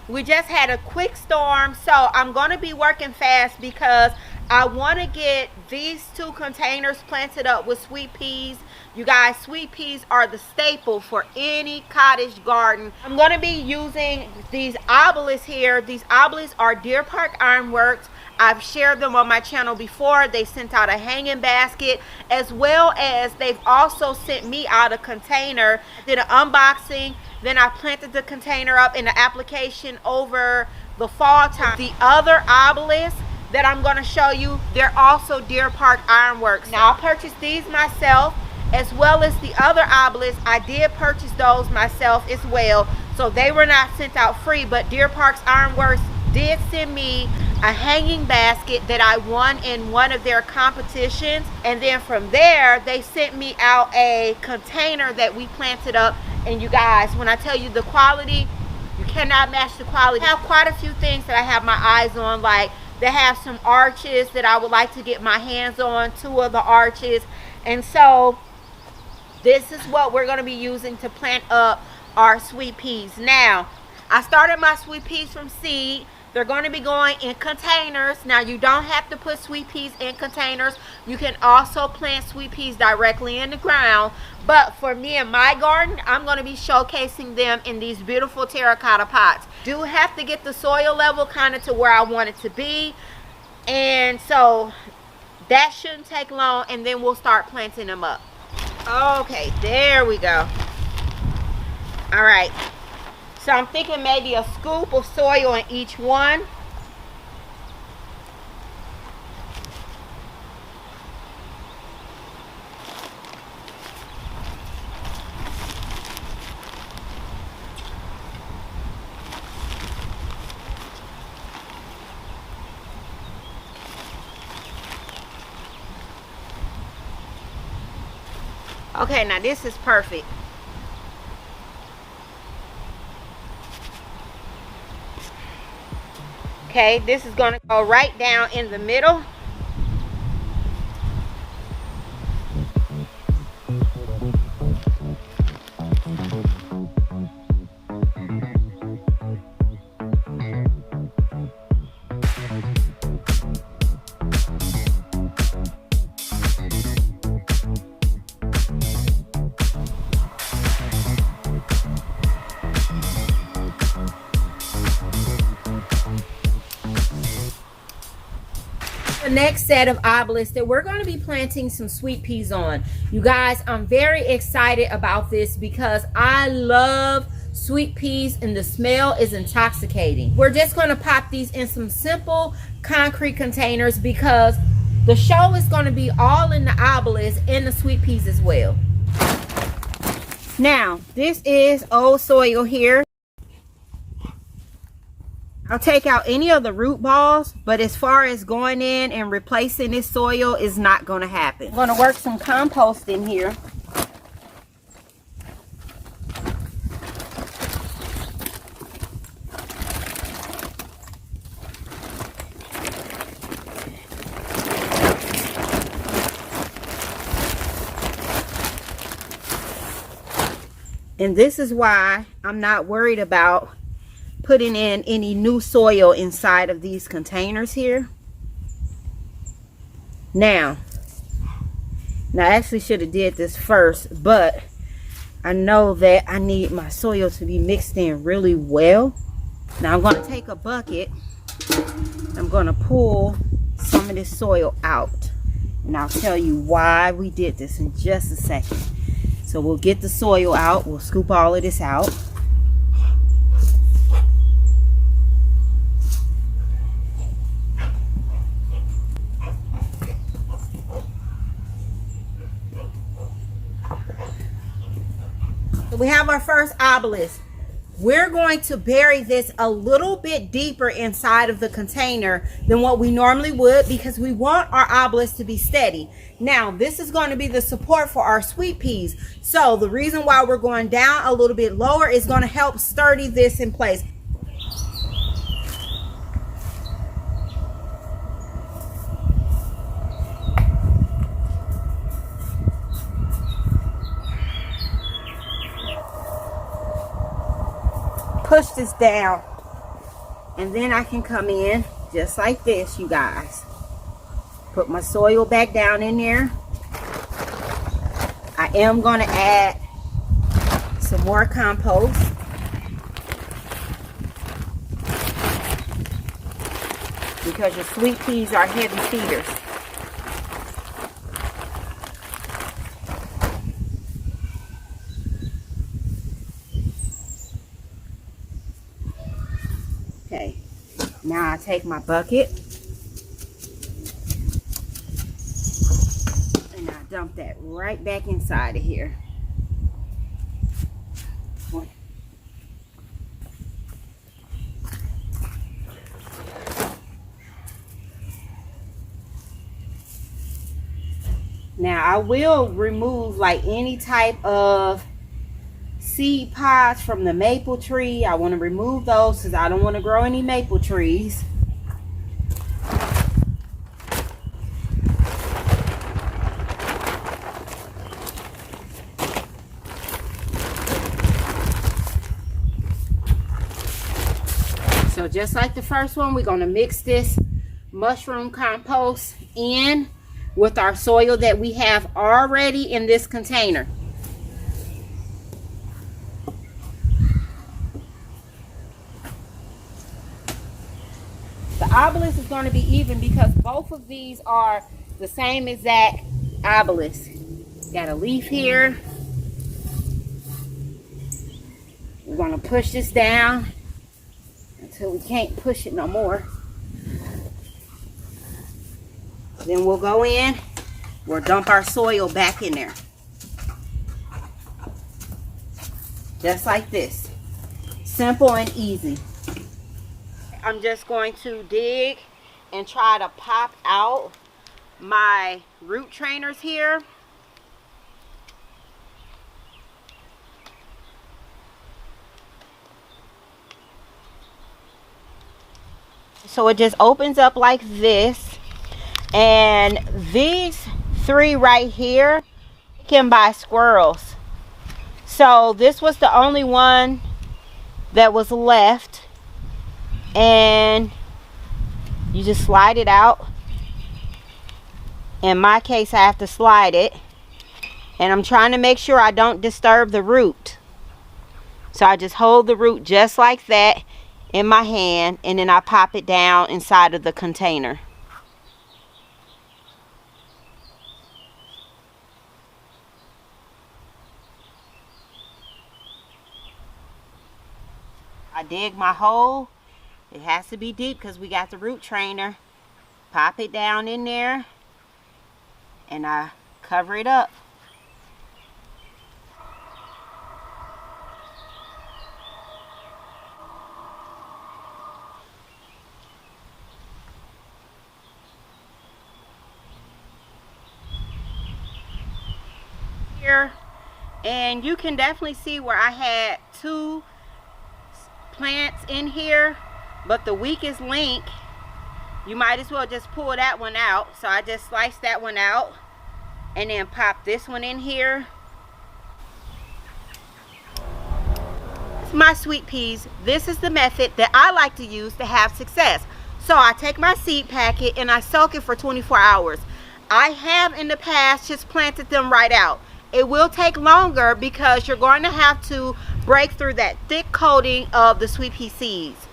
We just had a quick storm, so I'm going to be working fast because I want to get these 2 containers planted up with sweet peas. You guys, sweet peas are the staple for any cottage garden. I'm going to be using these obelisks here. These obelisks are Deer Park Ironworks. I've shared them on my channel before. They sent out a hanging basket, as well as they've also sent me out a container. Did an unboxing, then I planted the container up in the application over the fall time. The other obelisks that I'm going to show you, they're also Deer Park Ironworks. Now, I purchased these myself, as well as the other obelisks. I did purchase those myself as well, so they were not sent out free, but Deer Park Ironworks did send me a hanging basket that I won in one of their competitions, and then from there they sent me out a container that we planted up. And you guys, when I tell you the quality, you cannot match the quality. I have quite a few things that I have my eyes on, like they have some arches that I would like to get my hands on, 2 of the arches, and so this is what we're going to be using to plant up our sweet peas. Now, I started my sweet peas from seed. They're going to be going in containers. Now, you don't have to put sweet peas in containers. You can also plant sweet peas directly in the ground. But for me and my garden, I'm going to be showcasing them in these beautiful terracotta pots. Do have to get the soil level kind of to where I want it to be. And so that shouldn't take long, and then we'll start planting them up. Okay, there we go. All right. So I'm thinking maybe a scoop of soil in each one. Okay, now this is perfect. Okay, this is going to go right down in the middle. The next set of obelisks that we're going to be planting some sweet peas on. You guys, I'm very excited about this because I love sweet peas and the smell is intoxicating. We're just going to pop these in some simple concrete containers because the show is going to be all in the obelisks and the sweet peas as well. Now, this is old soil here. I'll take out any of the root balls, but as far as going in and replacing this soil is not going to happen. I'm going to work some compost in here. And this is why I'm not worried about putting in any new soil inside of these containers here. Now I actually should have did this first, but I know that I need my soil to be mixed in really well. Now I'm going to take a bucket. I'm going to pull some of this soil out, and I'll tell you why we did this in just a second. So we'll get the soil out. We'll scoop all of this out. So we have our first obelisk. We're going to bury this a little bit deeper inside of the container than what we normally would because we want our obelisk to be steady. Now, this is going to be the support for our sweet peas. So the reason why we're going down a little bit lower is going to help sturdy this in place. Push this down And then I can come in just like this, you guys. Put my soil back down in there. I am going to add some more compost. Because your sweet peas are heavy feeders. Okay, now I take my bucket and I dump that right back inside of here. Now I will remove like any type of seed pods from the maple tree. I want to remove those because I don't want to grow any maple trees. So just like the first one, we're going to mix this mushroom compost in with our soil that we have already in this container. The obelisk is going to be even because both of these are the same exact obelisk. Got a leaf here. We're going to push this down until we can't push it no more. Then we'll go in, we'll dump our soil back in there. Just like this. Simple and easy. I'm just going to dig and try to pop out my root trainers here. So it just opens up like this. And these three right here can buy squirrels. So this was the only one that was left. And you just slide it out. In my case, I have to slide it. And I'm trying to make sure I don't disturb the root. So I just hold the root just like that in my hand. And then I pop it down inside of the container. I dig my hole. It has to be deep because we got the root trainer. Pop it down in there and I cover it up. Here, and you can definitely see where I had two plants in here, but the weakest link, you might as well just pull that one out. So I just sliced that one out and then pop this one in here. My sweet peas, this is the method that I like to use to have success. So I take my seed packet and I soak it for 24 hours. I have in the past just planted them right out. It will take longer because you're going to have to break through that thick coating of the sweet pea seeds.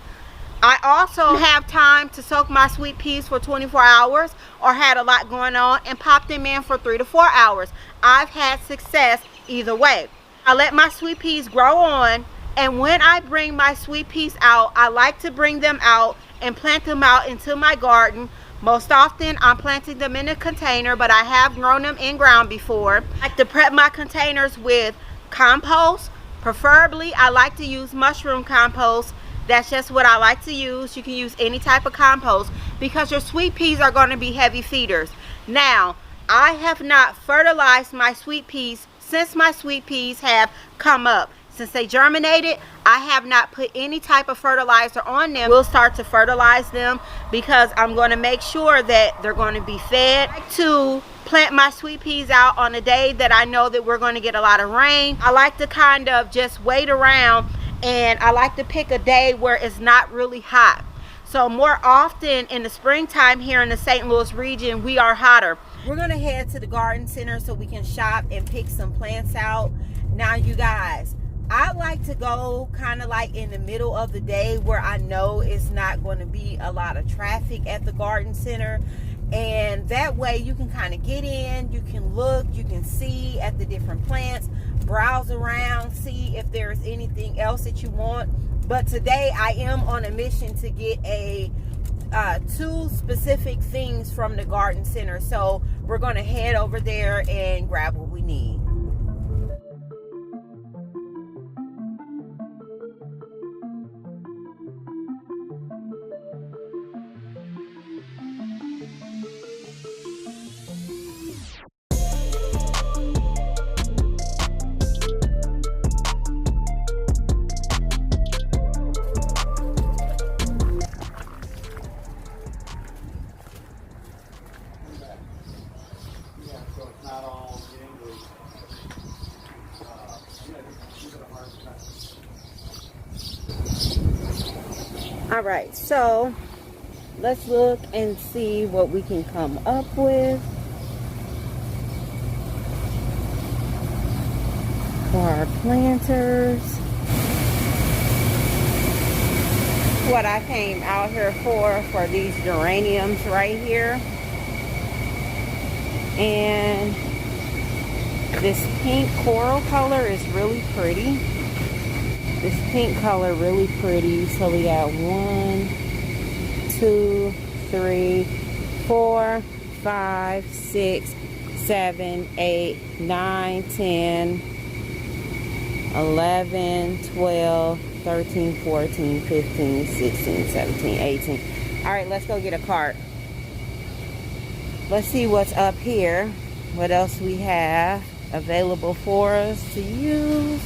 I also have time to soak my sweet peas for 24 hours or had a lot going on and pop them in for 3 to 4 hours. I've had success either way. I let my sweet peas grow on, and when I bring my sweet peas out, I like to bring them out and plant them out into my garden. Most often I'm planting them in a container, but I have grown them in ground before. I like to prep my containers with compost. Preferably I like to use mushroom compost. That's just what I like to use. You can use any type of compost because your sweet peas are going to be heavy feeders. Now, I have not fertilized my sweet peas since my sweet peas have come up. Since they germinated, I have not put any type of fertilizer on them. We'll start to fertilize them because I'm going to make sure that they're going to be fed. I like to plant my sweet peas out on a day that I know that we're going to get a lot of rain. I like to kind of just wait around, and I like to pick a day where it's not really hot. So more often in the springtime here in the St. Louis region, we are hotter. We're gonna head to the garden center so we can shop and pick some plants out. Now you guys, I like to go kind of like in the middle of the day where I know it's not going to be a lot of traffic at the garden center. And that way you can kind of get in, you can look, you can see at the different plants, browse around, see if there's anything else that you want. But today I am on a mission to get two specific things from the garden center. So we're going to head over there and grab what we need. All right, so let's look and see what we can come up with for our planters. What I came out here for these geraniums right here. And this pink coral color is really pretty. This pink color really pretty. So we got 1, 2, 3, 4, 5, 6, 7, 8, 9, 10, 11, 12, 13, 14, 15, 16, 17, 18. All right, let's go get a cart. Let's see what's up here. What else we have available for us to use.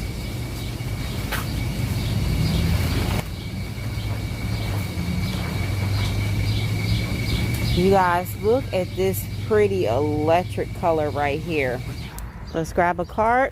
You guys, look at this pretty electric color right here. Let's grab a cart.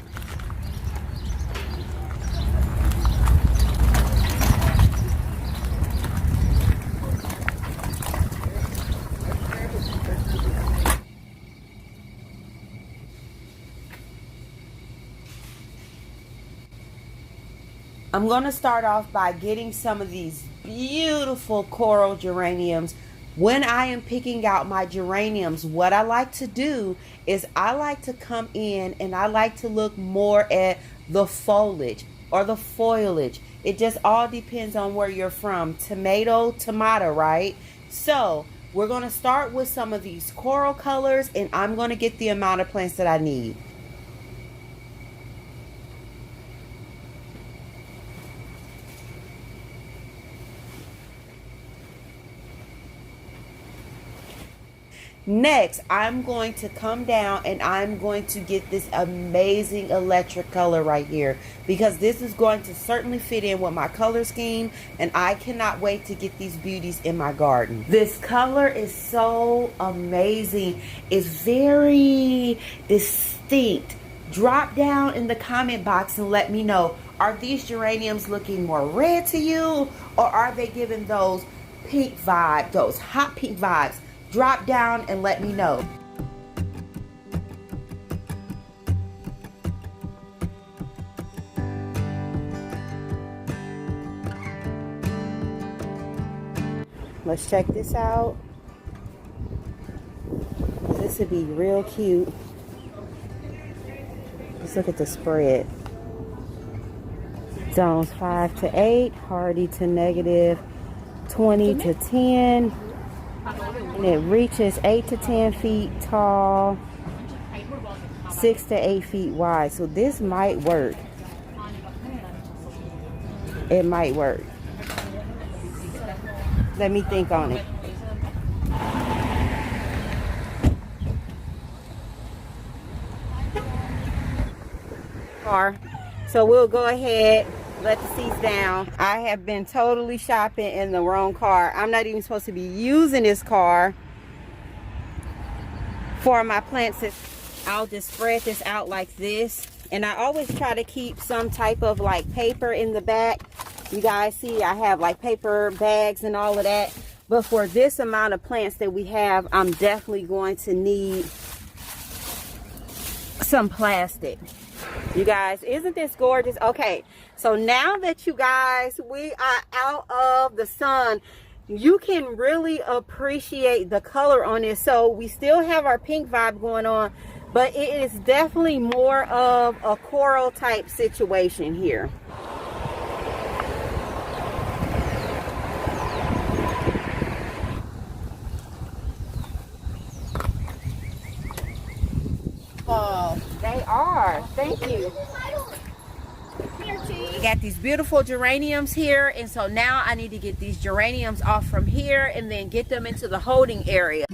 I'm going to start off by getting some of these beautiful coral geraniums. When I am picking out my geraniums, what I like to do is I like to come in and I like to look more at the foliage or the foliage. It just all depends on where you're from. Tomato, right? So we're going to start with some of these coral colors, and I'm going to get the amount of plants that I need. Next, I'm going to come down and I'm going to get this amazing electric color right here, because this is going to certainly fit in with my color scheme, and I cannot wait to get these beauties in my garden. This color is so amazing. It's very distinct. Drop down in the comment box and let me know, are these geraniums looking more red to you, or are they giving those pink vibes, those hot pink vibes? Drop down and let me know. Let's check this out. This would be real cute. Let's look at the spread. Zones 5 to 8, hardy to negative 20 to 10. And it reaches 8 to 10 feet tall, 6 to 8 feet wide. So this might work. It might work. Let me think on it. So we'll go ahead, let the seats down. I have been totally shopping in the wrong car. I'm not even supposed to be using this car for my plants. I'll just spread this out like this. And I always try to keep some type of like paper in the back You guys see I have like paper bags and all of that. But for this amount of plants that we have, I'm definitely going to need some plastic. You guys, isn't this gorgeous? Okay, so now that you guys, we are out of the sun, you can really appreciate the color on this. So we still have our pink vibe going on, but it is definitely more of a coral type situation here. Oh, they are. Thank you. We got these beautiful geraniums here, and so now I need to get these geraniums off from here and then get them into the holding area.